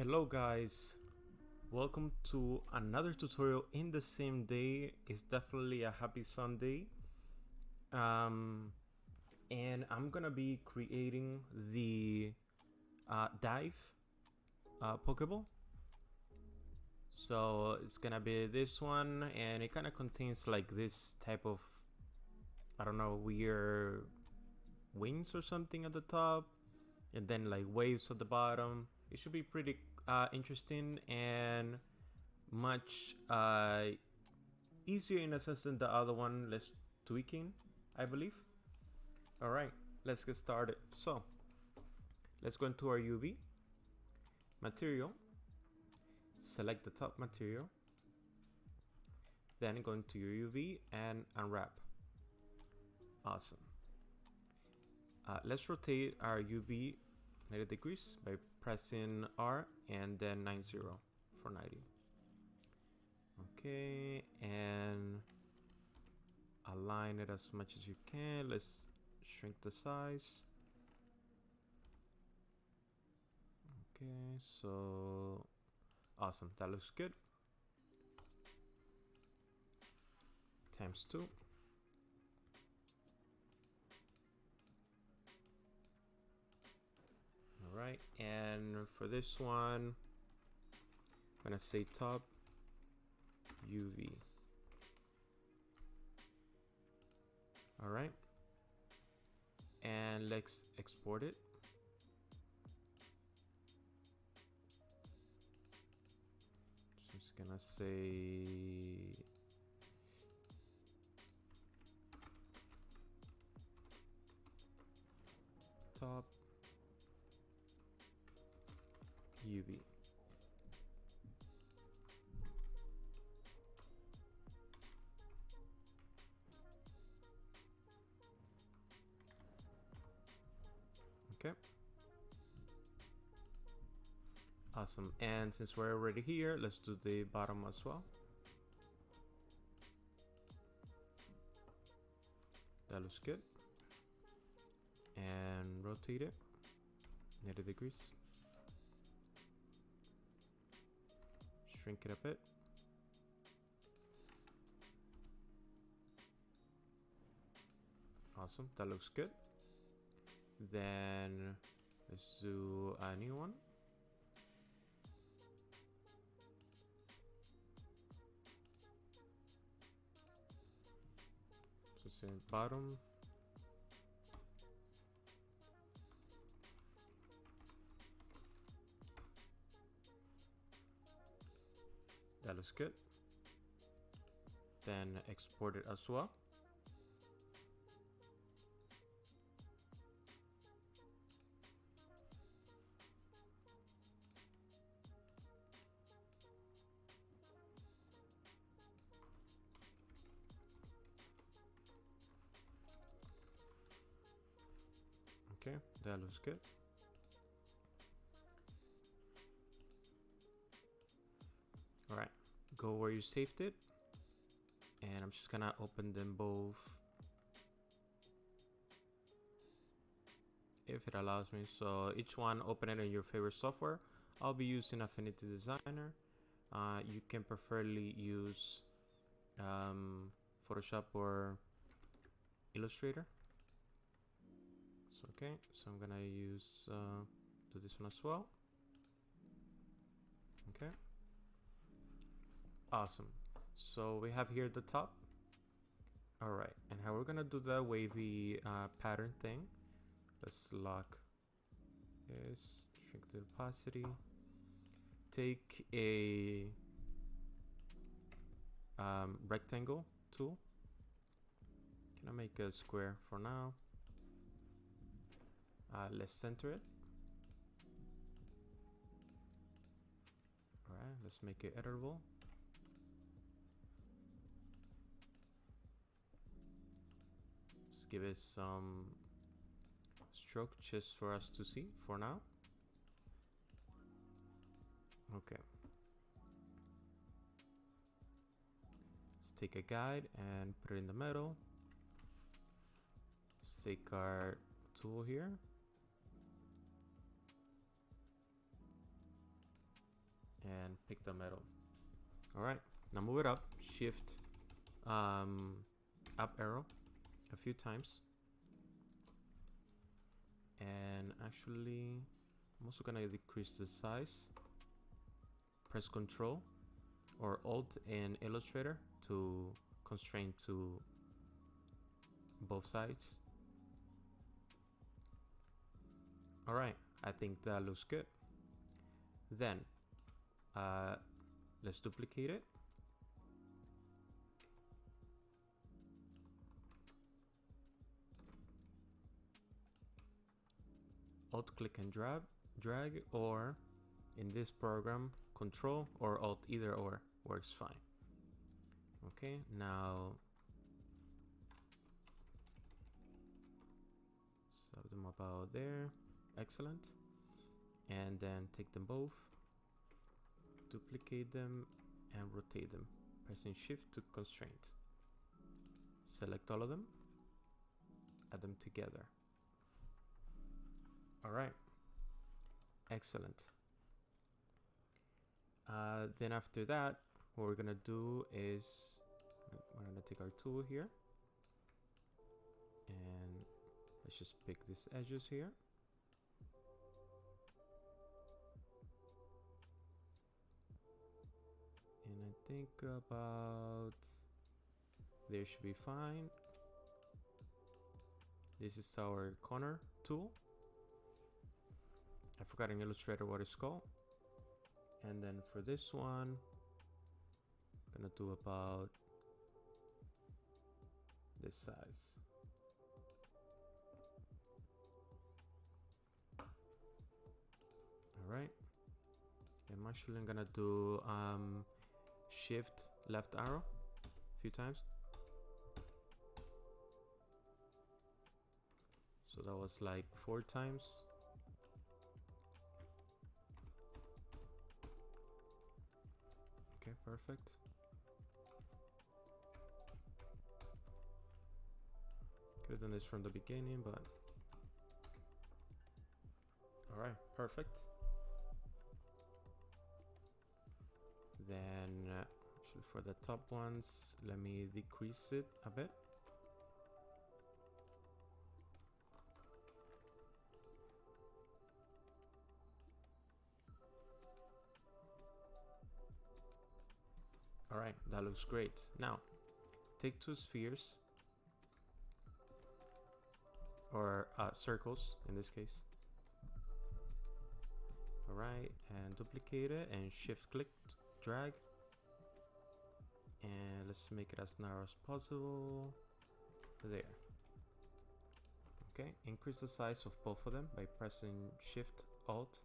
Hello guys, welcome to another tutorial in the same day. It's definitely a happy Sunday. And I'm gonna be creating the dive Pokeball. So it's gonna be this one, and it kind of contains like this type of, I don't know, weird wings or something at the top, and then like waves at the bottom. It should be pretty interesting and much easier in a sense than the other one, less tweaking, I believe. All right, let's get started. So let's go into our UV material, select the top material, then go into your UV and unwrap. Awesome. Let's rotate our UV 90 degrees by pressing R and then 90 for 90. Okay, and align it as much as you can. Let's shrink the size. Okay, so awesome, that looks good. Times 2. All right, and for this one, I'm gonna say top UV. All right, and let's export it. So I'm just gonna say top UV. Okay. Awesome. And since we're already here, let's do the bottom as well. That looks good. And rotate it 90 degrees. Shrink it a bit. Awesome. That looks good. Then let's do a new one. So say bottom. That looks good. Then export it as well. Okay, that looks good. All right, go where you saved it, and I'm just gonna open them both if it allows me. So each one, open it in your favorite software. I'll be using Affinity Designer. You can preferably use Photoshop or Illustrator. So okay, so I'm gonna use do this one as well. Okay, awesome. So we have here the top. All right, and how we're gonna do the wavy pattern thing. Let's lock this, shrink the opacity. Take a rectangle tool. Can I make a square for now? Let's center it. All right, let's make it editable. Just give it some stroke just for us to see for now. Okay. Let's take a guide and put it in the middle. Let's take our tool here. pick the metal. All right, now move it up. Shift up arrow a few times. And actually, I'm also gonna decrease the size. Press Control or Alt in Illustrator to constrain to both sides. All right, I think that looks good. Then let's duplicate it. Alt click and drag, or in this program, Control or Alt, either or works fine. Okay, now set them about there. Excellent. And then take them both, duplicate them, and rotate them. Pressing Shift to constraint. Select all of them, add them together. All right, excellent. Then after that, what we're gonna do is we're gonna take our tool here and let's just pick these edges here. And I think about there should be fine. This is our corner tool. I forgot in Illustrator what it's called. And then for this one, I'm gonna do about this size. All right. I'm actually gonna do Shift left arrow a few times. So that was like 4 times. Okay, perfect. Could have done this from the beginning, but all right, perfect. Then actually for the top ones, let me decrease it a bit. All right, that looks great. Now, take 2 spheres, or circles in this case. All right, and duplicate it and shift click, drag. And let's make it as narrow as possible. There. Okay, increase the size of both of them by pressing Shift, Alt,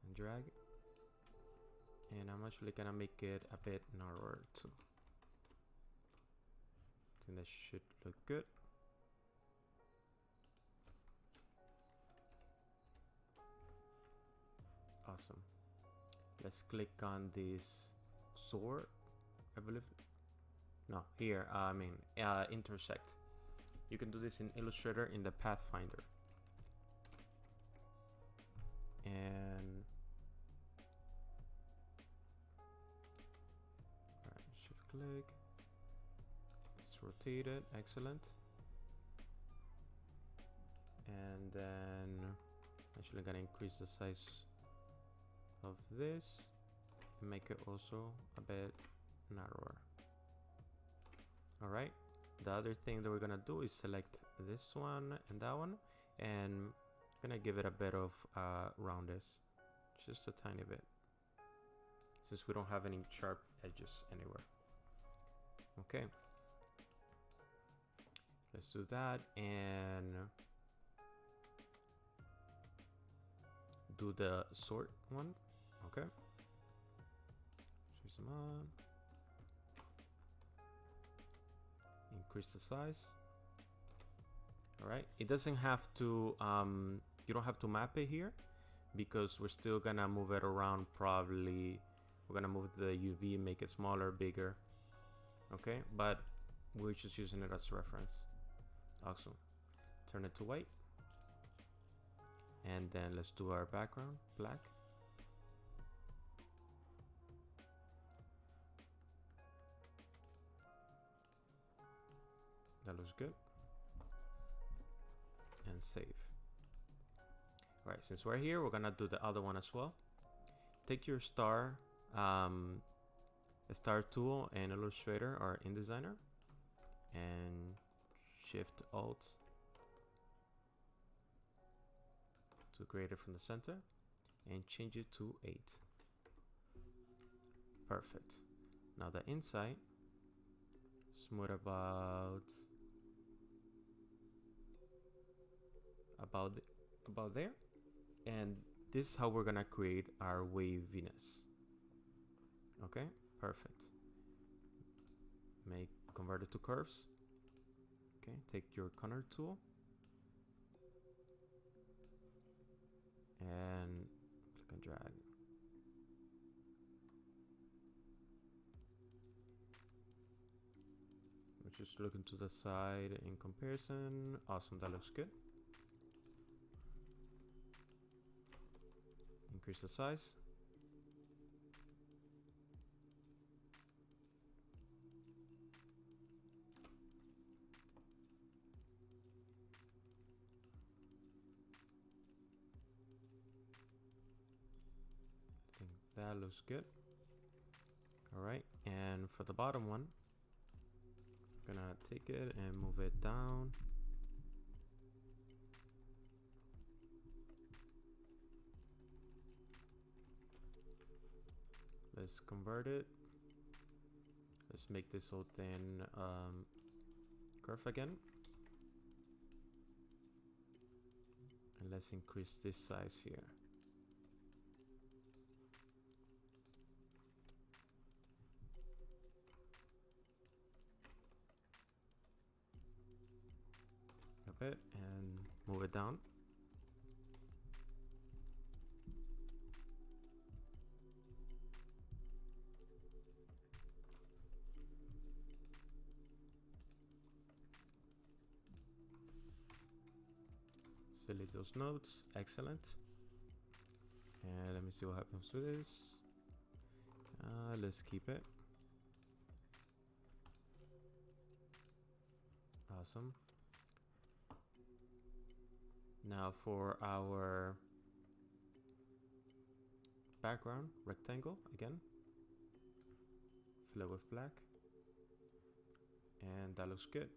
and drag. And I'm actually gonna make it a bit narrower too. I think that should look good. Awesome. Let's click on this sword, I believe. No, here, I mean, intersect. You can do this in Illustrator in the Pathfinder. And shift click. Let's rotate it. Excellent. And then actually gonna increase the size of this, make it also a bit narrower. All right, the other thing that we're gonna do is select this one and that one, and I'm gonna give it a bit of roundness, just a tiny bit, since we don't have any sharp edges anywhere. Okay, let's do that and do the sort one. Okay, choose them on, increase the size. All right, it doesn't have to you don't have to map it here, because we're still gonna move it around. Probably we're gonna move the UV, make it smaller, bigger. Okay, but we're just using it as reference. Awesome. Turn it to white, and then let's do our background black. That looks good. And save. Alright, since we're here, we're gonna do the other one as well. Take your star tool in Illustrator or InDesigner and Shift Alt to create it from the center and change it to 8. Perfect. Now the inside, smooth about there, and this is how we're gonna create our waviness. Okay, perfect. Convert it to curves. Okay, take your corner tool and click and drag. We're just looking to the side in comparison. Awesome, that looks good. Increase the size. I think that looks good. All right, and for the bottom one, I'm gonna take it and move it down. Let's convert it. Let's make this whole thing curve again. And let's increase this size here. A bit and move it down. Select those nodes. Excellent. And let me see what happens with this. Let's keep it. Awesome. Now for our background rectangle again, fill it with black, and that looks good.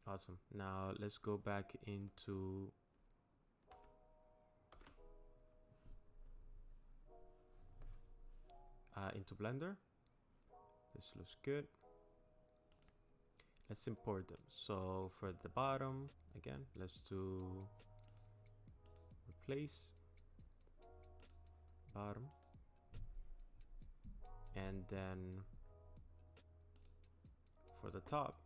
Awesome. Now let's go back into Blender. This looks good. Let's import them. So for the bottom, again, let's do replace bottom, and then for the top,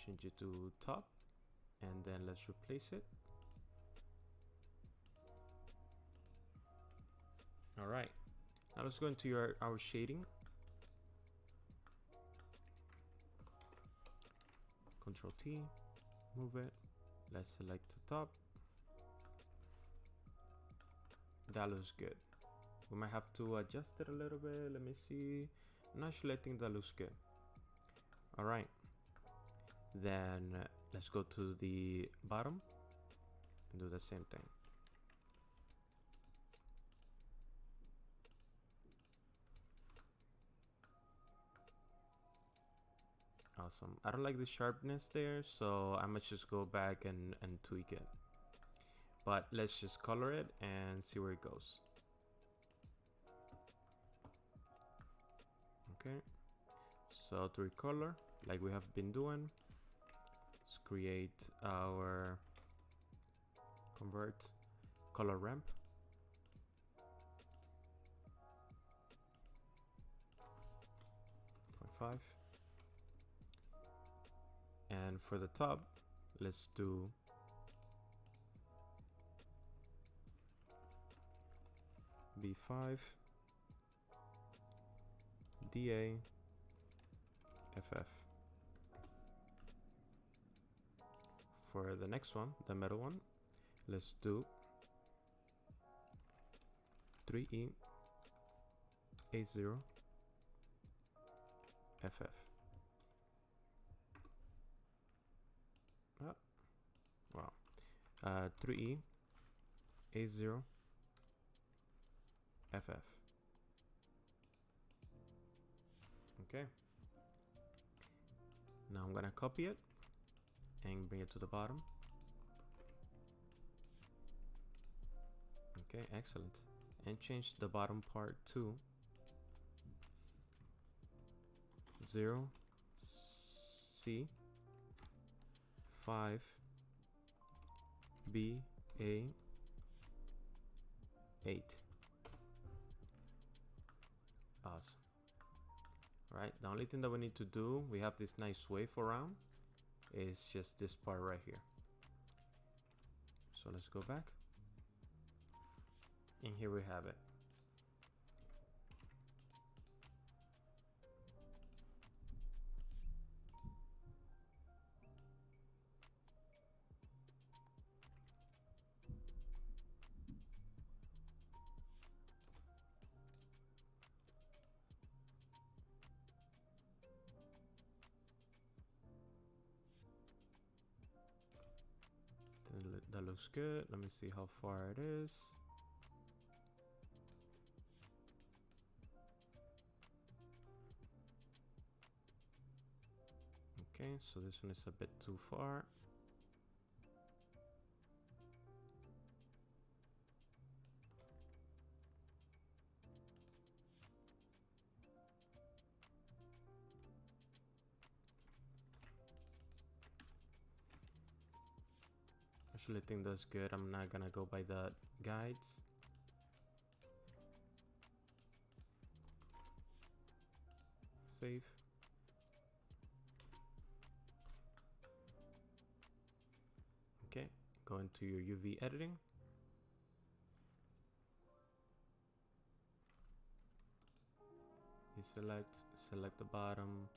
change it to top, and then let's replace it. All right, now let's go into our shading. Control T, move it. Let's select the top. That looks good. We might have to adjust it a little bit. Let me see. No, actually, I think that looks good. All right. Then let's go to the bottom and do the same thing. Awesome. I don't like the sharpness there, so I might just go back and tweak it. But let's just color it and see where it goes. Okay. So to recolor, like we have been doing, let's create our convert color ramp. .5. And for the top, let's do B5, DA, FF. For the next one, the middle one, let's do 3E A0 FF. Oh, wow. 3E A0 FF. Okay. Now I'm gonna copy it and bring it to the bottom. Okay, excellent. And change the bottom part to 0 C 5 B A 8. Awesome. Right, the only thing that we need to do, we have this nice wave around, is just this part right here. So let's go back. And here we have it. That looks good. Let me see how far it is. Okay, so this one is a bit too far. Actually, I think that's good. I'm not gonna go by the guides. Save. Okay, go into your UV editing. You select the bottom,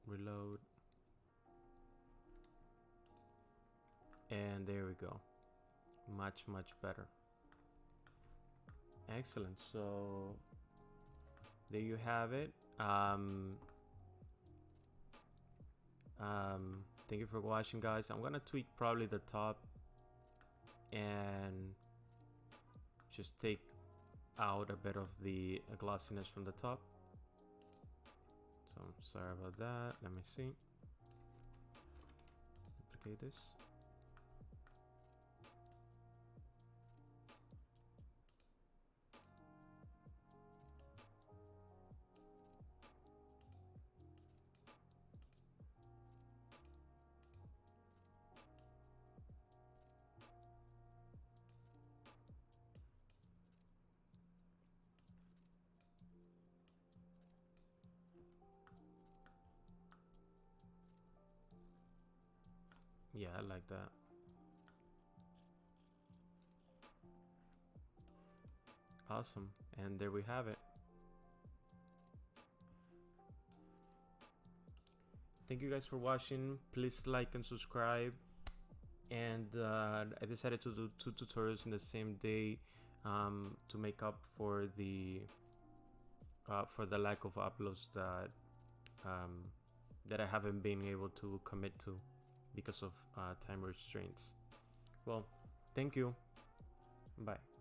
reload, and there we go. Much better. Excellent. So there you have it. Thank you for watching, guys. I'm gonna tweak probably the top and just take out a bit of the glossiness from the top. So I'm sorry about that. Let me see. Duplicate this. Yeah, I like that. Awesome. And there we have it. Thank you guys for watching. Please like and subscribe. And I decided to do 2 tutorials in the same day to make up for the lack of uploads that I haven't been able to commit to because of time restraints. Well, thank you. Bye.